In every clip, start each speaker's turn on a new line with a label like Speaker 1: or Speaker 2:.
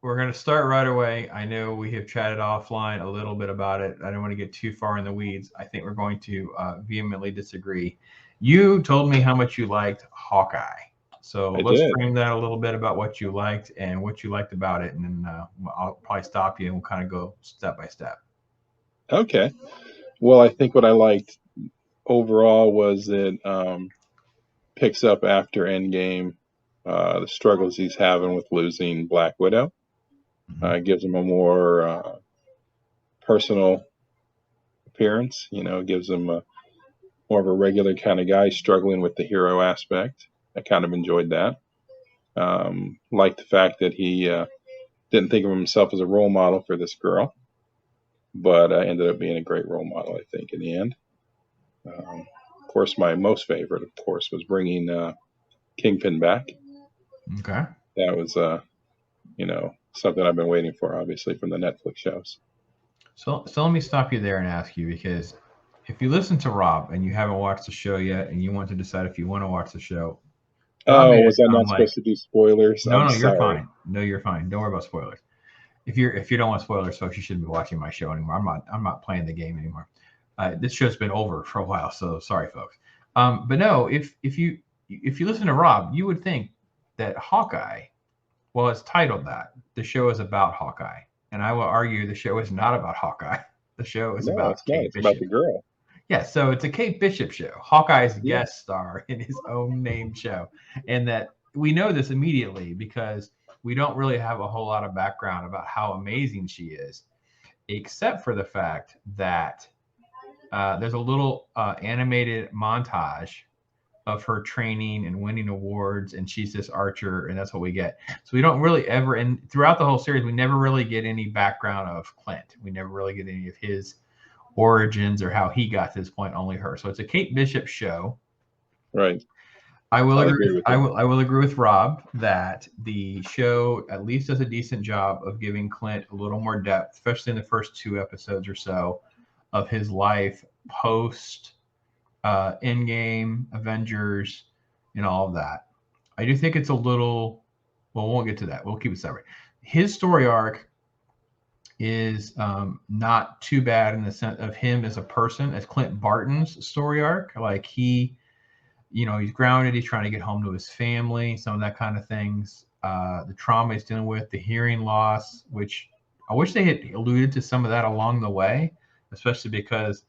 Speaker 1: we're going to start right away. I know we have chatted offline a little bit about it. I don't want to get too far in the weeds. I think we're going to vehemently disagree. You told me how much you liked Hawkeye. So
Speaker 2: I
Speaker 1: let's
Speaker 2: did.
Speaker 1: frame that a little bit about what you liked and what you liked about it. And then I'll probably stop you and we'll kind of go step by step.
Speaker 2: Okay. Well, I think what I liked overall was it picks up after Endgame, the struggles he's having with losing Black Widow. Gives him a more personal appearance. Gives him more of a regular kind of guy struggling with the hero aspect. I kind of enjoyed that. Liked the fact that he didn't think of himself as a role model for this girl, but ended up being a great role model, I think, in the end. Of course, my most favorite, of course, was bringing Kingpin back.
Speaker 1: Okay.
Speaker 2: That was, something I've been waiting for, obviously, from the Netflix shows.
Speaker 1: So let me stop you there and ask you, because if you listen to Rob and you haven't watched the show yet and you want to decide if you want to watch the show, Rob
Speaker 2: Oh,
Speaker 1: made it
Speaker 2: was I
Speaker 1: sound
Speaker 2: not
Speaker 1: like,
Speaker 2: supposed to do spoilers?
Speaker 1: no,
Speaker 2: I'm
Speaker 1: you're
Speaker 2: sorry.
Speaker 1: fine. No, you're fine. Don't worry about spoilers. If you don't want spoilers, folks, you shouldn't be watching my show anymore. I'm not playing the game anymore. This show's been over for a while, so sorry, folks. But no, if you listen to Rob, you would think that Hawkeye, well, it's titled that. The show is about Hawkeye, and I will argue the show is not about Hawkeye. The show is
Speaker 2: No,
Speaker 1: about
Speaker 2: it's not.
Speaker 1: Kate
Speaker 2: It's about
Speaker 1: Bishop.
Speaker 2: the girl.
Speaker 1: Yeah, so it's a Kate Bishop show. Hawkeye's a
Speaker 2: Yeah.
Speaker 1: guest star in his own named show. And that we know this immediately because we don't really have a whole lot of background about how amazing she is, except for the fact that there's a little animated montage of her training and winning awards, and she's this archer, and that's what we get. So we don't really ever, and throughout the whole series, we never really get any background of Clint. We never really get any of his origins or how he got to this point, only her. So it's a Kate Bishop show.
Speaker 2: Right.
Speaker 1: I will
Speaker 2: I
Speaker 1: agree
Speaker 2: agree
Speaker 1: with,
Speaker 2: with you.
Speaker 1: I will agree with Rob that the show at least does a decent job of giving Clint a little more depth, especially in the first 2 episodes or so of his life post Endgame, Avengers, and all of that. I do think it's a little, well, we won't get to that. We'll keep it separate. His story arc is not too bad in the sense of him as a person, as Clint Barton's story arc. Like he's grounded. He's trying to get home to his family, some of that kind of things. The trauma he's dealing with, the hearing loss, which I wish they had alluded to some of that along the way, especially because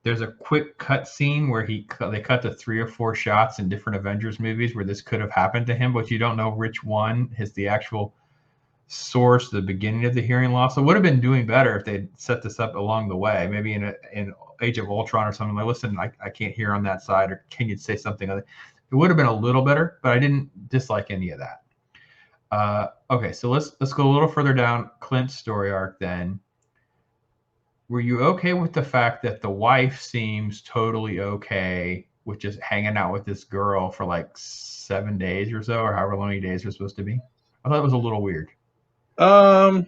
Speaker 1: there's a quick cut scene where they cut to 3 or 4 shots in different Avengers movies where this could have happened to him, but you don't know which one is the actual source, the beginning of the hearing loss. It would have been doing better if they'd set this up along the way, maybe in Age of Ultron or something. Like, listen, I can't hear on that side, or can you say something other? It would have been a little better, but I didn't dislike any of that. Okay, so let's go a little further down Clint's story arc then. Were you okay with the fact that the wife seems totally okay with just hanging out with this girl for like 7 days or so, or however many days they're supposed to be? I thought it was a little weird.
Speaker 2: Um,
Speaker 1: By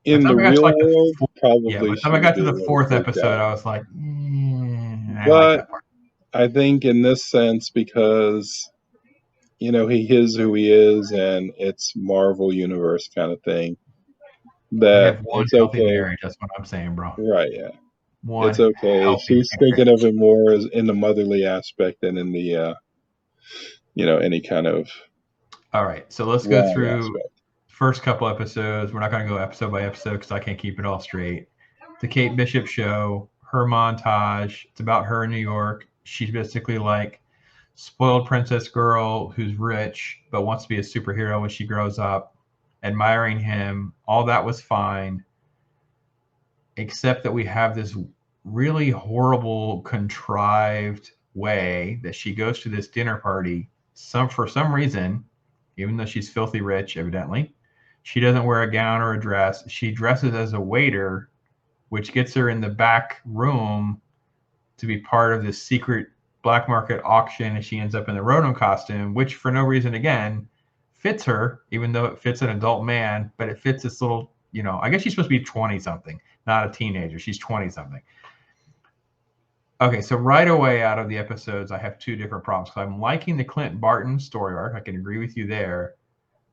Speaker 1: the
Speaker 2: in the
Speaker 1: time I got to
Speaker 2: real
Speaker 1: like the
Speaker 2: world,
Speaker 1: by
Speaker 2: probably
Speaker 1: the time I
Speaker 2: should have
Speaker 1: got to the
Speaker 2: been more
Speaker 1: 4th
Speaker 2: fleshed
Speaker 1: episode,
Speaker 2: out.
Speaker 1: I was like, I like
Speaker 2: But
Speaker 1: that part.
Speaker 2: I think in this sense, because he is who he is, and it's Marvel Universe kind of thing,
Speaker 1: They
Speaker 2: that
Speaker 1: have one
Speaker 2: it's
Speaker 1: healthy
Speaker 2: okay.
Speaker 1: marriage. That's what I'm saying, bro.
Speaker 2: Right? Yeah, it's
Speaker 1: One
Speaker 2: okay.
Speaker 1: healthy
Speaker 2: She's thinking of
Speaker 1: marriage.
Speaker 2: it more as in the motherly aspect than in the any kind of
Speaker 1: All right, so let's go
Speaker 2: wrong
Speaker 1: through
Speaker 2: aspect.
Speaker 1: first couple episodes. We're not going to go episode by episode because I can't keep it all straight. The Kate Bishop show, her montage. It's about her in New York. She's basically like spoiled princess girl who's rich but wants to be a superhero when she grows up, admiring him. All that was fine, except that we have this really horrible, contrived way that she goes to this dinner party. For some reason, even though she's filthy rich, evidently, she doesn't wear a gown or a dress. She dresses as a waiter, which gets her in the back room to be part of this secret black market auction, and she ends up in the Ronin costume, which for no reason again fits her, even though it fits an adult man, but it fits this little, I guess she's supposed to be 20 something, not a teenager. She's 20 something. Okay, so right away out of the episodes, I have 2 different problems. So I'm liking the Clint Barton story arc. I can agree with you there.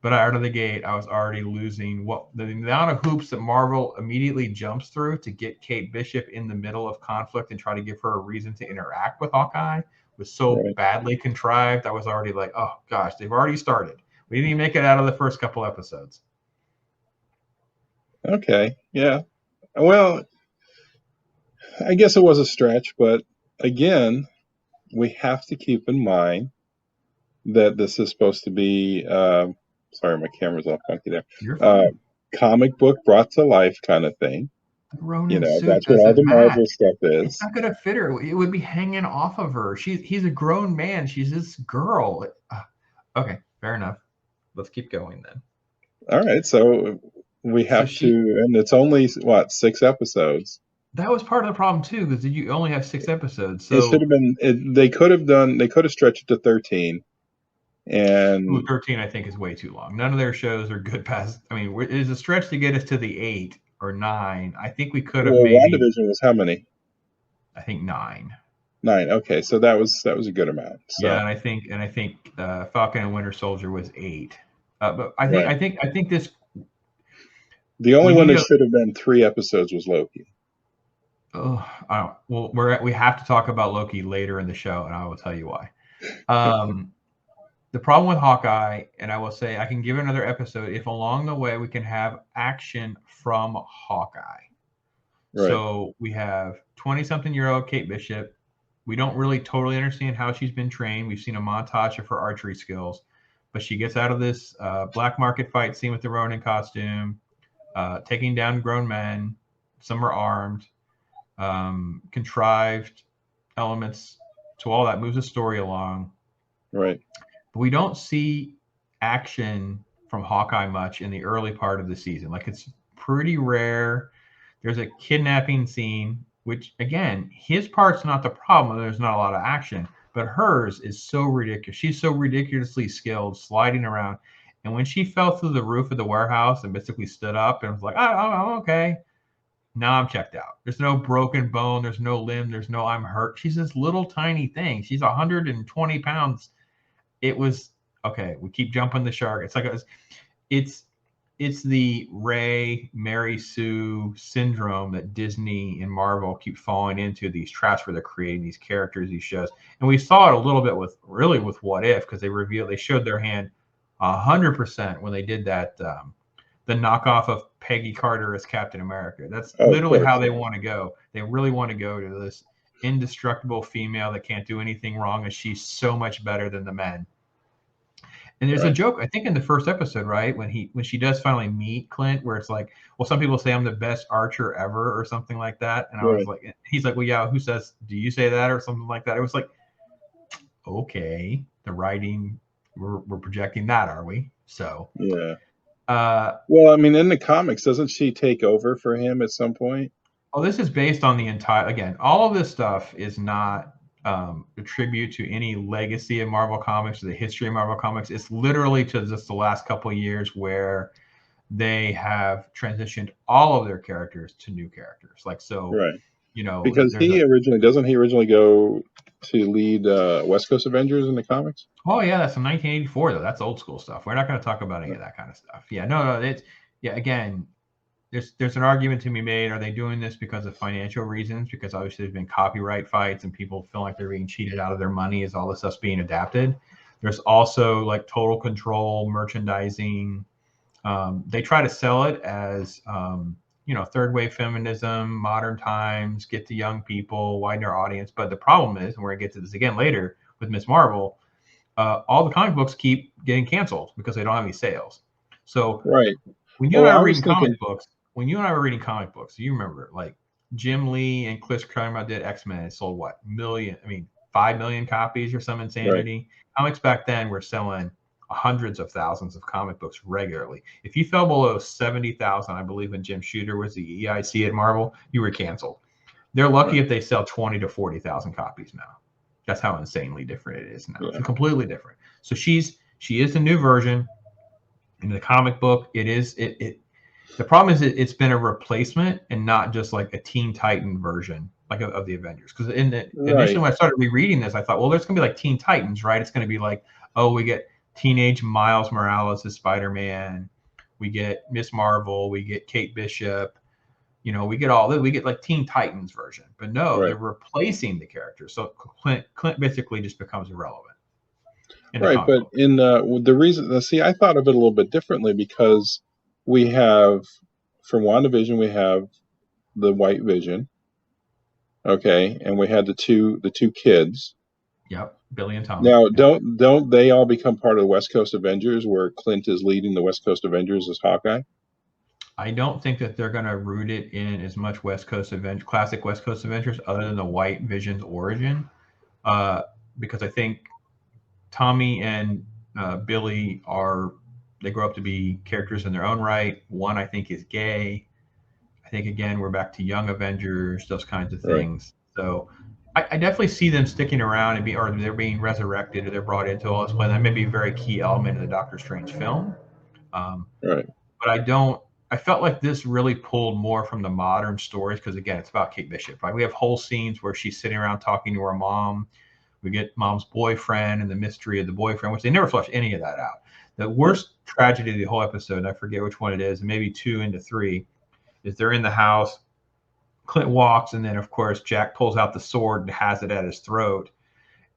Speaker 1: But out of the gate, I was already losing what the amount of hoops that Marvel immediately jumps through to get Kate Bishop in the middle of conflict and try to give her a reason to interact with Hawkeye was so badly contrived. I was already like, oh gosh, they've already started. We didn't even make it out of the first couple episodes.
Speaker 2: Okay, yeah. Well, I guess it was a stretch, but again, we have to keep in mind that this is supposed to be. Sorry, my camera's all funky there.
Speaker 1: You're fine.
Speaker 2: Comic book brought to life kind of thing.
Speaker 1: Ronin suit
Speaker 2: that's what all the Marvel stuff is.
Speaker 1: It's not gonna fit her. It would be hanging off of her. He's a grown man. She's this girl. Okay, fair enough. Let's keep going then.
Speaker 2: All right, so we have to, and it's only what, 6 episodes.
Speaker 1: That was part of the problem too, because you only have 6 episodes. So
Speaker 2: it should have been. They could have stretched it to 13. And
Speaker 1: 13, I think, is way too long. None of their shows are good past. I mean, it is a stretch to get us to the 8 or 9. I think we could have maybe.
Speaker 2: WandaVision was how many?
Speaker 1: I think 9.
Speaker 2: 9. Okay, so that was a good amount. So.
Speaker 1: Yeah, and I think Falcon and Winter Soldier was 8. But I think this.
Speaker 2: The only one that should have been 3 episodes was Loki.
Speaker 1: Oh, I don't. Well, we have to talk about Loki later in the show, and I will tell you why. The problem with Hawkeye, and I will say I can give another episode if along the way we can have action from Hawkeye. Right. So we have 20-something-year-old Kate Bishop. We don't really totally understand how she's been trained. We've seen a montage of her archery skills, but she gets out of this black market fight scene with the Ronin costume, taking down grown men. Some are armed, contrived elements to all that moves the story along.
Speaker 2: Right.
Speaker 1: But we don't see action from Hawkeye much in the early part of the season. Like, it's pretty rare. There's a kidnapping scene, which, again, his part's not the problem. There's not a lot of action, but hers is so ridiculous. She's so ridiculously skilled sliding around. And when she fell through the roof of the warehouse and basically stood up and was like, I'm okay. Now I'm checked out. There's no broken bone. There's no limb. There's no I'm hurt. She's this little tiny thing. She's 120 pounds. It was okay. We keep jumping the shark. It's like it's the Ray, Mary Sue syndrome that Disney and Marvel keep falling into, these traps where they're creating these characters, these shows. And we saw it a little bit with What If, because they showed their hand 100% when they did that, the knockoff of Peggy Carter as Captain America. That's literally how they want to go. They really want to go to this indestructible female that can't do anything wrong, and she's so much better than the men. And there's a joke, I think, in the first episode, right, when she does finally meet Clint, where it's like, well, some people say I'm the best archer ever or something like that. And I was like, he's like, well, yeah, who says, do you say that or something like that? It was like, okay, the writing, we're projecting that, are we? So
Speaker 2: yeah. Well, I mean, in the comics, doesn't she take over for him at some point?
Speaker 1: Oh, this is based on the entire, again, all of this stuff is not a tribute to any legacy of Marvel Comics or the history of Marvel Comics. It's literally to just the last couple of years where they have transitioned all of their characters to new characters. Like, so, you know,
Speaker 2: because doesn't he originally go to lead West Coast Avengers in the comics?
Speaker 1: Oh yeah, that's in 1984 though. That's old school stuff. We're not going to talk about any of that kind of stuff. Yeah, no, again, there's an argument to be made. Are they doing this because of financial reasons? Because obviously there's been copyright fights and people feel like they're being cheated out of their money as all this stuff's being adapted. There's also like total control merchandising. They try to sell it as, third wave feminism, modern times, get to young people, widen their audience. But the problem is, and we're going to get to this again later with Ms. Marvel, all the comic books keep getting canceled because they don't have any sales. So when you and I were reading comic books, you remember, like, Jim Lee and Chris Claremont did X-Men. It sold 5 million copies or some insanity. Comics back then were selling hundreds of thousands of comic books regularly. If you fell below 70,000, I believe when Jim Shooter was the EIC at Marvel, you were canceled. They're lucky if they sell 20 to 40,000 copies now. That's how insanely different it is now. It's completely different. So she is the new version. In the comic book, the problem is it's been a replacement and not just like a Teen Titan version like of the Avengers. Because initially when I started rereading this, I thought, well, there's gonna be like Teen Titans, right? It's gonna be like, oh, we get teenage Miles Morales as Spider-Man. We get Miss Marvel. We get Kate Bishop. We get all that. We get like Teen Titans version. But no,
Speaker 2: Right.
Speaker 1: they're replacing the characters. So Clint basically just becomes irrelevant.
Speaker 2: Right, but in the reason, see, I thought of it a little bit differently because we have, from WandaVision, we have the White Vision, okay, and we had the two kids.
Speaker 1: Yep, Billy and Tommy.
Speaker 2: Now,
Speaker 1: Yep.
Speaker 2: don't they all become part of the West Coast Avengers, where Clint is leading the West Coast Avengers as Hawkeye?
Speaker 1: I don't think that they're going to root it in as much classic West Coast Avengers, other than the White Vision's origin, because I think Tommy and Billy they grow up to be characters in their own right. One, I think, is gay. I think, again, we're back to Young Avengers, those kinds of things. Right. So I definitely see them sticking around or they're being resurrected, or they're brought into all this play. That may be a very key element of the Doctor Strange film.
Speaker 2: Right.
Speaker 1: But I felt like this really pulled more from the modern stories because, again, it's about Kate Bishop, right? We have whole scenes where she's sitting around talking to her mom. We get mom's boyfriend and the mystery of the boyfriend, which they never flesh any of that out. The worst tragedy of the whole episode, and I forget which one it is, maybe 2 into 3, is they're in the house. Clint walks, and then, of course, Jack pulls out the sword and has it at his throat.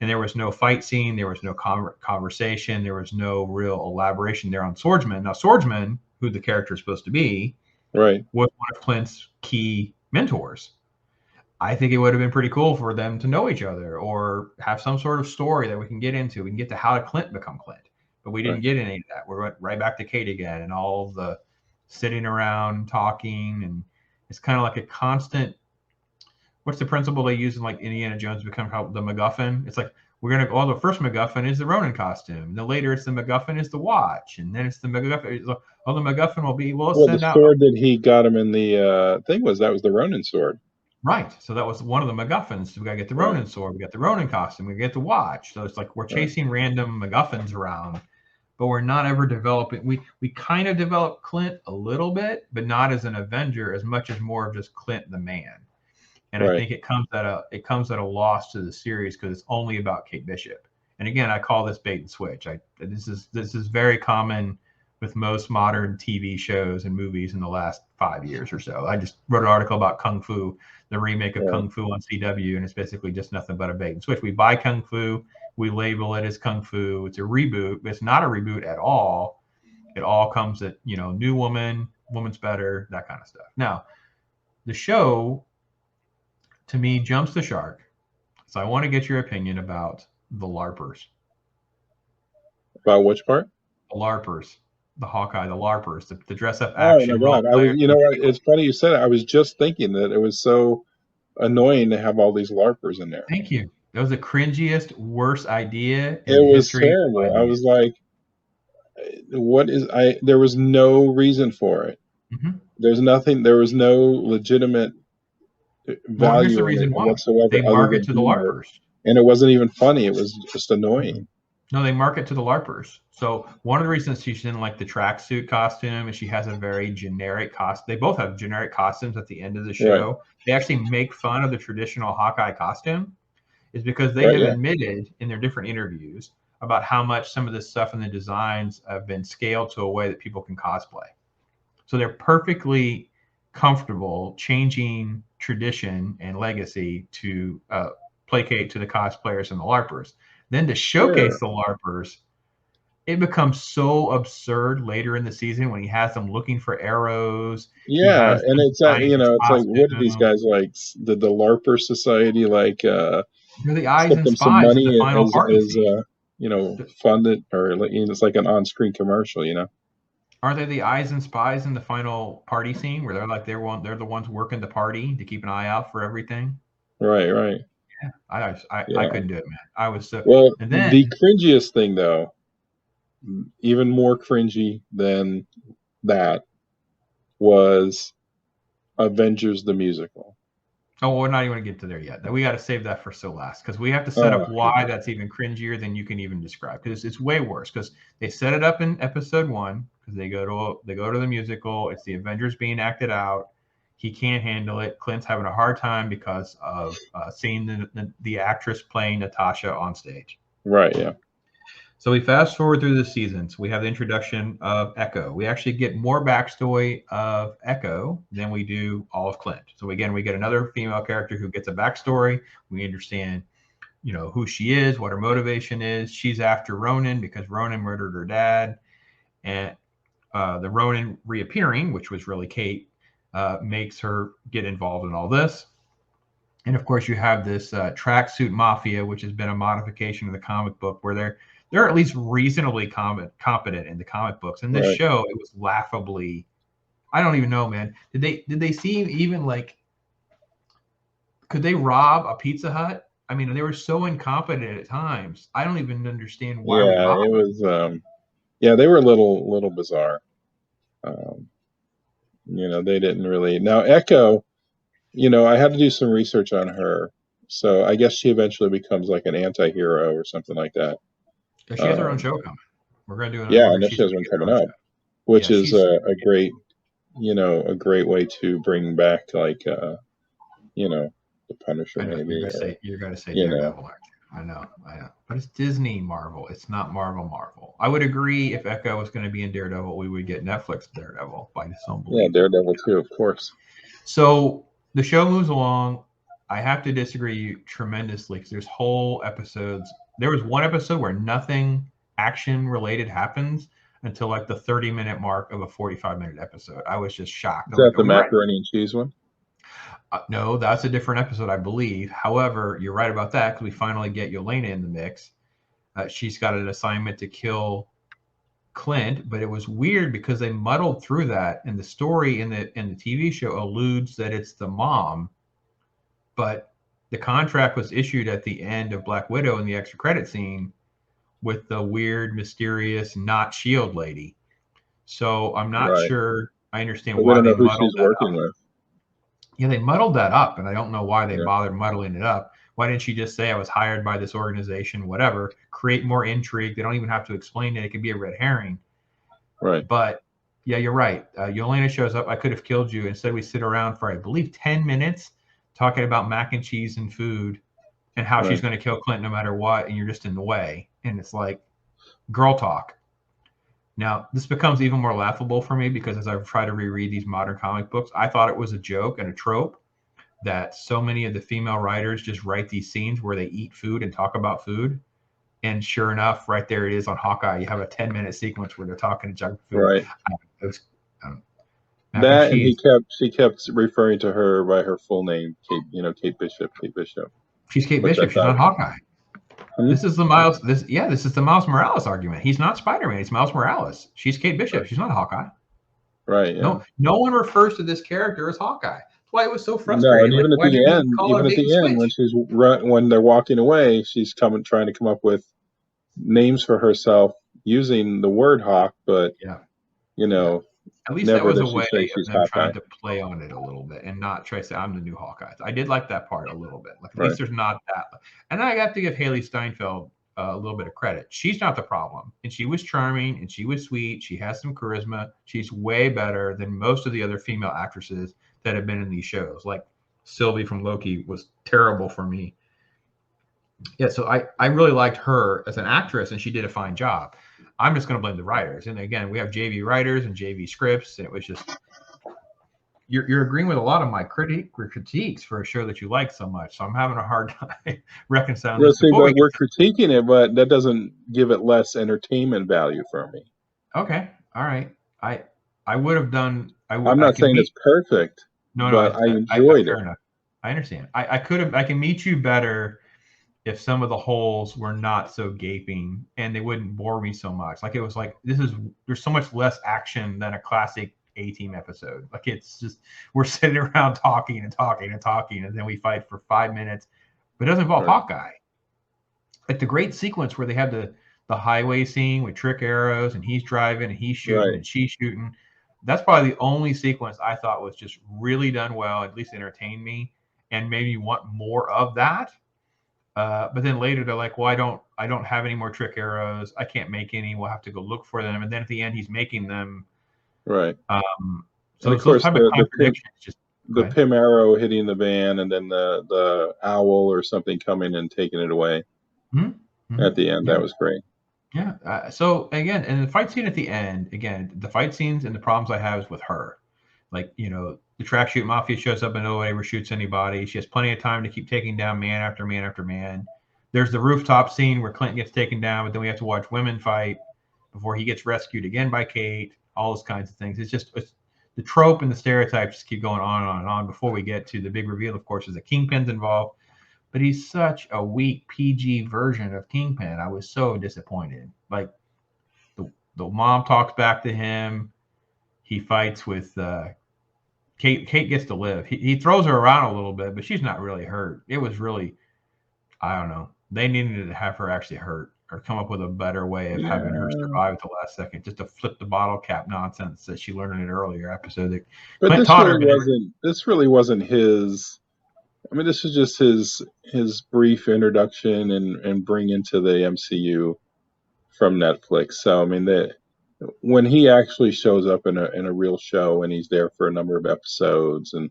Speaker 1: And there was no fight scene. There was no conversation. There was no real elaboration there on Swordsman. Now, Swordsman, who the character is supposed to be,
Speaker 2: right,
Speaker 1: was one of Clint's key mentors. I think it would have been pretty cool for them to know each other or have some sort of story that we can get into. We can get to how did Clint become Clint. But we didn't get any of that. We went right back to Kate again and all the sitting around talking. And it's kind of like a constant, what's the principle they use in like Indiana Jones become called the MacGuffin? It's like, the first MacGuffin is the Ronin costume. Then later it's the MacGuffin is the watch. And then it's the MacGuffin. The MacGuffin will be,
Speaker 2: the sword that he got him in the thing was the Ronin sword.
Speaker 1: Right. So that was one of the MacGuffins. We got to get the Ronin sword. We got the Ronin costume. We get the watch. So it's like we're chasing random MacGuffins around, but we're not ever developing. We kind of develop Clint a little bit, but not as an Avenger as much as more of just Clint the man. And I think it comes at a loss to the series because it's only about Kate Bishop. And again, I call this bait and switch. This is very common with most modern TV shows and movies in the last 5 years or so. I just wrote an article about Kung Fu, the remake of Kung Fu on CW, and it's basically just nothing but a bait and switch. We buy Kung Fu, we label it as Kung Fu. It's a reboot, but it's not a reboot at all. It all comes at, new woman's better, that kind of stuff. Now, the show, to me, jumps the shark. So I want to get your opinion about the LARPers.
Speaker 2: About which part?
Speaker 1: The LARPers. The Hawkeye, the LARPers, the dress-up action.
Speaker 2: Oh my God! It's funny you said it. I was just thinking that it was so annoying to have all these LARPers in there.
Speaker 1: Thank you. That was the cringiest, worst idea in
Speaker 2: it was
Speaker 1: history.
Speaker 2: Terrible. I was like, there was no reason for it.
Speaker 1: Mm-hmm.
Speaker 2: There's nothing. There was no legitimate value
Speaker 1: here's the reason why.
Speaker 2: whatsoever.
Speaker 1: They market to the LARPers,
Speaker 2: and it wasn't even funny. It was just annoying.
Speaker 1: No, they market to the LARPers. So one of the reasons she's in like the tracksuit costume and she has a very generic costume. They both have generic costumes at the end of the show. Right. They actually make fun of the traditional Hawkeye costume, is because they have admitted in their different interviews about how much some of this stuff in the designs have been scaled to a way that people can cosplay. So they're perfectly comfortable changing tradition and legacy to placate to the cosplayers and the LARPers. Then to showcase the LARPers, it becomes so absurd later in the season when he has them looking for arrows.
Speaker 2: Yeah, and it's it's like, what do these guys like? The LARPer Society
Speaker 1: they're the eyes and spies in the final party scene.
Speaker 2: Funded, or it's like an on-screen commercial.
Speaker 1: Aren't they the eyes and spies in the final party scene where they're like they're the ones working the party to keep an eye out for everything?
Speaker 2: Right.
Speaker 1: Yeah, I couldn't do it, man. I was so.
Speaker 2: Well, and then, the cringiest thing, though, even more cringy than that, was Avengers the musical.
Speaker 1: Oh, we're not even going to get to there yet. We got to save that for so last because we have to set up why that's even cringier than you can even describe. Because it's way worse. Because they set it up in episode 1 because they go to the musical. It's the Avengers being acted out. He can't handle it. Clint's having a hard time because of seeing the actress playing Natasha on stage.
Speaker 2: Right, yeah.
Speaker 1: So we fast forward through the seasons. We have the introduction of Echo. We actually get more backstory of Echo than we do all of Clint. So again, we get another female character who gets a backstory. We understand, who she is, what her motivation is. She's after Ronan because Ronan murdered her dad, and the Ronan reappearing, which was really Kate, makes her get involved in all this. And of course, you have this tracksuit mafia, which has been a modification of the comic book, where they're at least reasonably competent in the comic books. In this show, it was laughably. I don't even know, man. Did they seem even like? Could they rob a Pizza Hut? I mean, they were so incompetent at times. I don't even understand why we robbed.
Speaker 2: It was. They were a little bizarre. They didn't really. Now Echo, I had to do some research on her. So I guess she eventually becomes like an anti-hero or something like that.
Speaker 1: She has her own show coming. We're going to do it.
Speaker 2: Yeah, I know she has one coming up, which is a great, a great way to bring back like, the Punisher maybe.
Speaker 1: You're going to say Daredevil. I know. But it's Disney Marvel. It's not Marvel. I would agree if Echo was going to be in Daredevil, we would get Netflix Daredevil by some belief.
Speaker 2: Yeah, Daredevil too, of course.
Speaker 1: So the show moves along. I have to disagree tremendously because there's whole episodes. There was one episode where nothing action related happens until like the 30-minute mark of a 45-minute episode. I was just shocked.
Speaker 2: Is that the macaroni and cheese one?
Speaker 1: No, that's a different episode, I believe. However, you're right about that because we finally get Yelena in the mix. She's got an assignment to kill Clint, but it was weird because they muddled through that, and the story in the TV show alludes that it's the mom, but the contract was issued at the end of Black Widow in the extra credit scene with the weird, mysterious, not S.H.I.E.L.D. lady. So I'm not sure I understand why they muddled that up. Yeah, they muddled that up, and I don't know why they bothered muddling it up. Why didn't she just say I was hired by this organization, whatever, create more intrigue? They don't even have to explain it. It could be a red herring.
Speaker 2: Right.
Speaker 1: But, yeah, you're right. Yelena shows up. I could have killed you. Instead, we sit around for, I believe, 10 minutes talking about mac and cheese and food and how she's going to kill Clint no matter what, and you're just in the way. And it's like girl talk. Now, this becomes even more laughable for me because as I try to reread these modern comic books, I thought it was a joke and a trope that so many of the female writers just write these scenes where they eat food and talk about food. And sure enough, right there it is on Hawkeye. You have a 10-minute sequence where they're talking junk food.
Speaker 2: Right.
Speaker 1: It was,
Speaker 2: that and she kept referring to her by her full name, Kate Bishop.
Speaker 1: She's Kate Bishop. She's not Hawkeye. This is the Miles. This is the Miles Morales argument. He's not Spider-Man. He's Miles Morales. She's Kate Bishop. She's not Hawkeye.
Speaker 2: Right. Yeah.
Speaker 1: No one refers to this character as Hawkeye. That's why it was so frustrating.
Speaker 2: No, and even at the end, when they're walking away, she's trying to come up with names for herself using the word Hawk, but
Speaker 1: at least that was a way of them trying to play on it a little bit and not try to say I'm the new Hawkeye. I did like that part a little bit. Like at least there's not that. And I have to give Haley Steinfeld a little bit of credit. She's not the problem, and she was charming and she was sweet. She has some charisma. She's way better than most of the other female actresses that have been in these shows. Like Sylvie from Loki was terrible for me. Yeah, so I really liked her as an actress, and she did a fine job. I'm just going to blame the writers. And again, we have JV writers and JV scripts, and it was just you're agreeing with a lot of my critiques for a show that you like so much. So I'm having a hard time reconciling this.
Speaker 2: But we're critiquing it, but that doesn't give it less entertainment value for me.
Speaker 1: Okay, all right. I would have done.
Speaker 2: I'm not saying it's perfect.
Speaker 1: No,
Speaker 2: but I enjoyed it.
Speaker 1: Enough. I understand. I can meet you better if some of the holes were not so gaping and they wouldn't bore me so much. Like it was like there's so much less action than a classic A-Team episode. Like it's just we're sitting around talking and then we fight for 5 minutes. But it doesn't involve Hawkeye. Like the great sequence where they have the highway scene with trick arrows and he's driving and he's shooting and she's shooting. That's probably the only sequence I thought was just really done well, at least entertained me, and made me want more of that. But then later they're like, well, I don't have any more trick arrows. I can't make any. We'll have to go look for them. And then at the end, he's making them.
Speaker 2: Right.
Speaker 1: So of course,
Speaker 2: the Pym arrow hitting the van, and then the owl or something coming and taking it away at the end. That was great.
Speaker 1: Yeah. So again, and the fight scene at the end, again, the fight scenes and the problems I have is with her. Like, the tracksuit mafia shows up and nobody ever shoots anybody. She has plenty of time to keep taking down man after man after man. There's the rooftop scene where Clint gets taken down, but then we have to watch women fight before he gets rescued again by Kate. All those kinds of things. It's the trope and the stereotypes just keep going on and on and on before we get to the big reveal, of course, is that Kingpin's involved. But he's such a weak PG version of Kingpin. I was so disappointed. Like, the mom talks back to him. He fights with Kate. Kate gets to live. He throws her around a little bit, but she's not really hurt. It was really, I don't know. They needed to have her actually hurt or come up with a better way of having her survive at the last second, just to flip the bottle cap nonsense that she learned in an earlier episode. That
Speaker 2: But
Speaker 1: Clint
Speaker 2: this
Speaker 1: taught her.
Speaker 2: really wasn't. This really wasn't his. I mean, this is just his brief introduction and bring into the MCU from Netflix. So I mean, when he actually shows up in a real show and he's there for a number of episodes and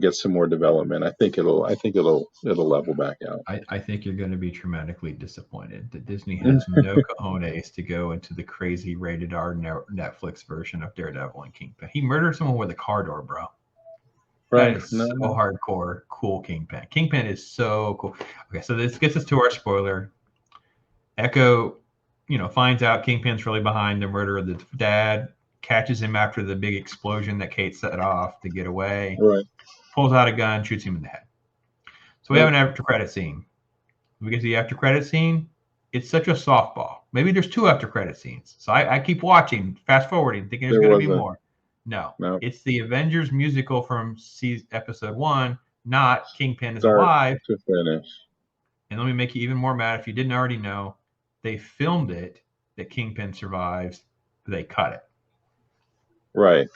Speaker 2: get some more development, I think it'll level back out.
Speaker 1: I think you're going to be traumatically disappointed that Disney has no cojones to go into the crazy rated R Netflix version of Daredevil and Kingpin. He murdered someone with a car door, bro.
Speaker 2: Right.
Speaker 1: That is so hardcore, cool Kingpin. Kingpin is so cool. Okay, so this gets us to our spoiler. Echo, finds out Kingpin's really behind the murder of the dad, catches him after the big explosion that Kate set off to get away,
Speaker 2: Right.
Speaker 1: pulls out a gun, shoots him in the head. So we have an after credit scene. We get to the after credit scene. It's such a softball. Maybe there's 2 after credit scenes. So I keep watching, fast forwarding, thinking there's going to be more. No, it's the Avengers musical from episode 1, not Kingpin is alive.
Speaker 2: To finish.
Speaker 1: And let me make you even more mad if you didn't already know. They filmed it that Kingpin survives, but they cut it.
Speaker 2: Right.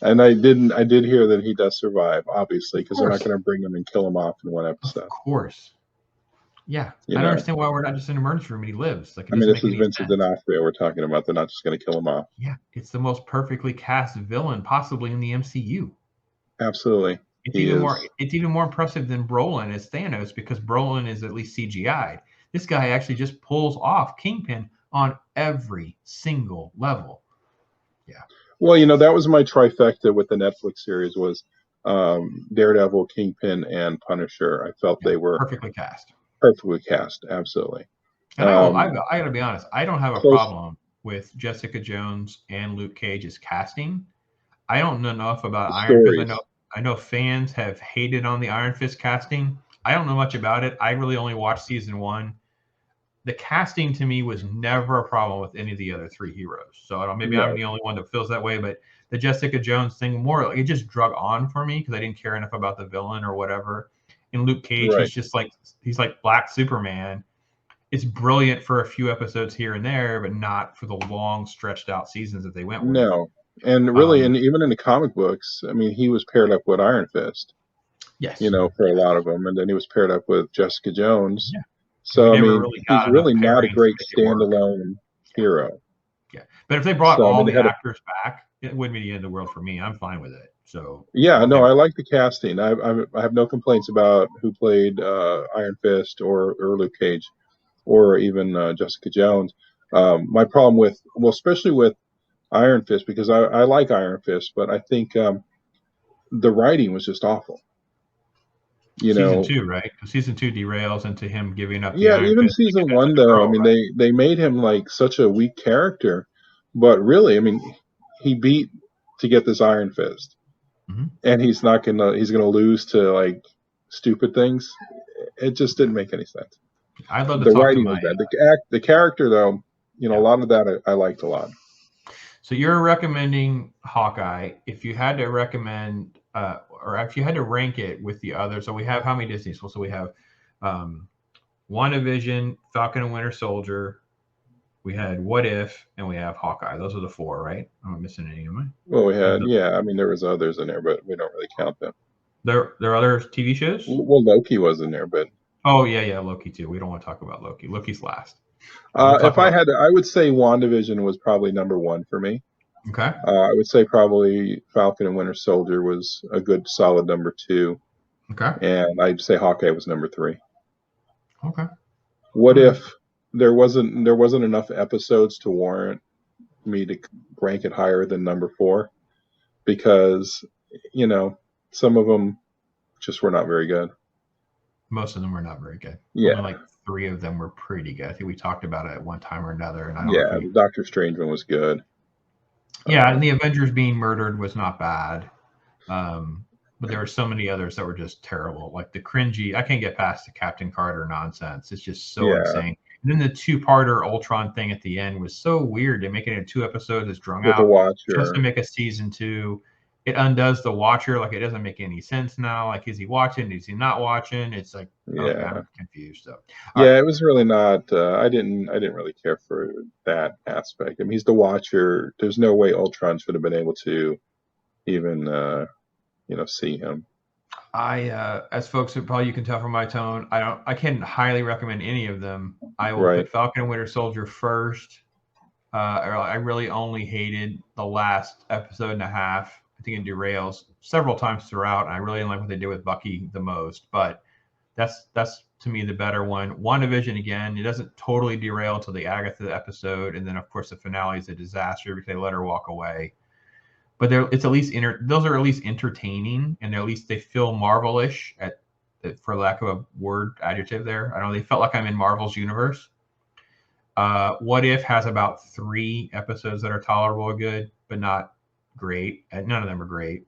Speaker 2: And I did hear that he does survive, obviously, because they're not going to bring him and kill him off in one episode.
Speaker 1: Of course. Yeah. I don't understand why we're not just in an emergency room and he lives. Like,
Speaker 2: this is Vincent D'Onofrio we're talking about. They're not just going to kill him off.
Speaker 1: Yeah. It's the most perfectly cast villain possibly in the MCU.
Speaker 2: Absolutely.
Speaker 1: It's even more impressive than Brolin as Thanos, because Brolin is at least CGI'd. This guy actually just pulls off Kingpin on every single level. Yeah.
Speaker 2: Well, that was my trifecta with the Netflix series was Daredevil, Kingpin, and Punisher. I felt they were
Speaker 1: perfectly cast.
Speaker 2: Perfectly cast, absolutely.
Speaker 1: And I got to be honest, I don't have a problem with Jessica Jones and Luke Cage's casting. I don't know enough about Iron Fist. I know fans have hated on the Iron Fist casting. I don't know much about it. I really only watched season 1. The casting to me was never a problem with any of the other 3 heroes. So I'm the only one that feels that way. But the Jessica Jones thing, it just drug on for me because I didn't care enough about the villain or whatever. And Luke Cage, he's like Black Superman. It's brilliant for a few episodes here and there, but not for the long stretched out seasons that they went with.
Speaker 2: No. And really, and even in the comic books, I mean, he was paired up with Iron Fist.
Speaker 1: Yes.
Speaker 2: For a lot of them. And then he was paired up with Jessica Jones.
Speaker 1: Yeah.
Speaker 2: So, I mean, he's really not a great standalone hero.
Speaker 1: Yeah. But if they brought all the actors back, it wouldn't be the end of the world for me. I'm fine with it. So
Speaker 2: yeah, no, I like the casting. I have no complaints about who played Iron Fist or Luke Cage or even Jessica Jones. My problem especially with Iron Fist, because I like Iron Fist, but I think the writing was just awful.
Speaker 1: Season 2, right? Season 2 derails into him giving up.
Speaker 2: Yeah, even season 1 though. I mean, they made him like such a weak character, but really, I mean, he beat to get this Iron Fist.
Speaker 1: Mm-hmm.
Speaker 2: And he's gonna lose to like stupid things. It just didn't make any sense.
Speaker 1: I'd love to talk
Speaker 2: writing was bad. The character though, a lot of that I liked a lot.
Speaker 1: So you're recommending Hawkeye. If you had to recommend, or if you had to rank it with the others, so we have how many Disney? So we have WandaVision, Falcon and Winter Soldier. We had What If, and we have Hawkeye. Those are the 4, right? I'm not missing any, am I?
Speaker 2: Well, we had, I mean, there was others in there, but we don't really count them.
Speaker 1: There are other TV shows?
Speaker 2: Well, Loki was in there, but...
Speaker 1: Oh, yeah, Loki too. We don't want to talk about Loki. Loki's last.
Speaker 2: If I had to, I would say WandaVision was probably number 1 for me.
Speaker 1: Okay.
Speaker 2: I would say probably Falcon and Winter Soldier was a good, solid number 2.
Speaker 1: Okay.
Speaker 2: And I'd say Hawkeye was number 3.
Speaker 1: Okay.
Speaker 2: What If there wasn't enough episodes to warrant me to rank it higher than number 4 because some of them just were not very good.
Speaker 1: Most of them were not very good.
Speaker 2: Yeah.
Speaker 1: Only like 3 of them were pretty good. I think we talked about it at one time or another, and I don't know if
Speaker 2: The Doctor Strange one was good.
Speaker 1: and the Avengers being murdered was not bad. But there were so many others that were just terrible. Like the cringy, I can't get past the Captain Carter nonsense. It's just so insane. And then the 2-parter Ultron thing at the end was so weird. They make it into 2 episodes. It's drung
Speaker 2: With
Speaker 1: out.
Speaker 2: the Watcher.
Speaker 1: Just to make a season 2. It undoes the Watcher. Like, it doesn't make any sense now. Like, is he watching? Is he not watching? It's like, okay, I'm confused. So
Speaker 2: it was really not. I didn't really care for that aspect. I mean, he's the Watcher. There's no way Ultron should have been able to even see him.
Speaker 1: As folks who probably you can tell from my tone, I can't highly recommend any of them. I will put Falcon and Winter Soldier first. I really only hated the last episode and a half. I think it derails several times throughout. And I really didn't like what they did with Bucky the most, but that's to me the better one. WandaVision, again, it doesn't totally derail until the Agatha episode, and then of course the finale is a disaster because they let her walk away. But it's at least those are at least entertaining, and at least they feel Marvel-ish, for lack of a word adjective there. I don't know, they felt like I'm in Marvel's universe. What If has about 3 episodes that are tolerable or good, but not great. And none of them are great.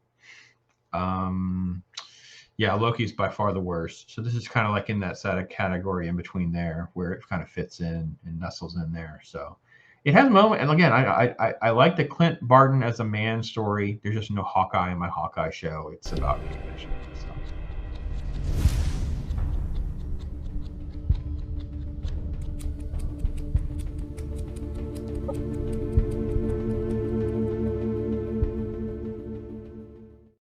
Speaker 1: Loki's by far the worst. So this is kind of like in that set of category in between there, where it kind of fits in and nestles in there. So it has a moment. And again, I like the Clint Barton as a man story. There's just no Hawkeye in my Hawkeye show. It's about Vision. So